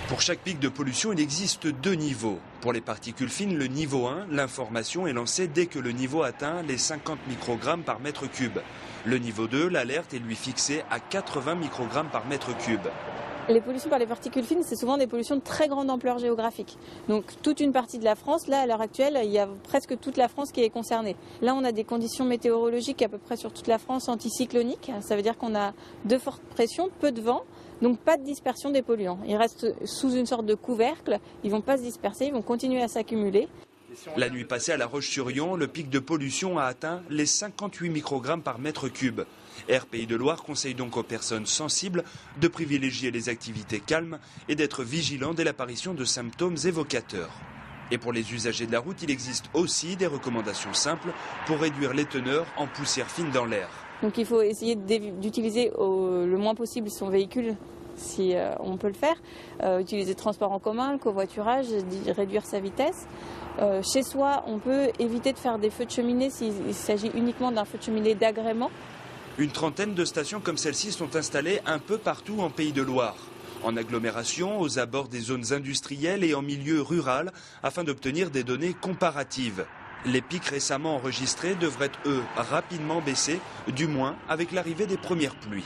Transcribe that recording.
Pour chaque pic de pollution, il existe deux niveaux. Pour les particules fines, le niveau 1, l'information est lancée dès que le niveau atteint les 50 microgrammes par mètre cube. Le niveau 2, l'alerte est lui fixée à 80 microgrammes par mètre cube. Les pollutions par les particules fines, c'est souvent des pollutions de très grande ampleur géographique. Donc toute une partie de la France, là à l'heure actuelle, il y a presque toute la France qui est concernée. Là on a des conditions météorologiques à peu près sur toute la France anticycloniques. Ça veut dire qu'on a de fortes pressions, peu de vent, donc pas de dispersion des polluants. Ils restent sous une sorte de couvercle, ils ne vont pas se disperser, ils vont continuer à s'accumuler. La nuit passée à La Roche-sur-Yon, le pic de pollution a atteint les 58 microgrammes par mètre cube. Air Pays de Loire conseille donc aux personnes sensibles de privilégier les activités calmes et d'être vigilants dès l'apparition de symptômes évocateurs. Et pour les usagers de la route, il existe aussi des recommandations simples pour réduire les teneurs en poussière fine dans l'air. Donc il faut essayer d'utiliser le moins possible son véhicule si on peut le faire, utiliser le transport en commun, le covoiturage, réduire sa vitesse. Chez soi, on peut éviter de faire des feux de cheminée s'il s'agit uniquement d'un feu de cheminée d'agrément. Une trentaine de stations comme celle-ci sont installées un peu partout en Pays de Loire. En agglomération, aux abords des zones industrielles et en milieu rural, afin d'obtenir des données comparatives. Les pics récemment enregistrés devraient, eux, rapidement baisser, du moins avec l'arrivée des premières pluies.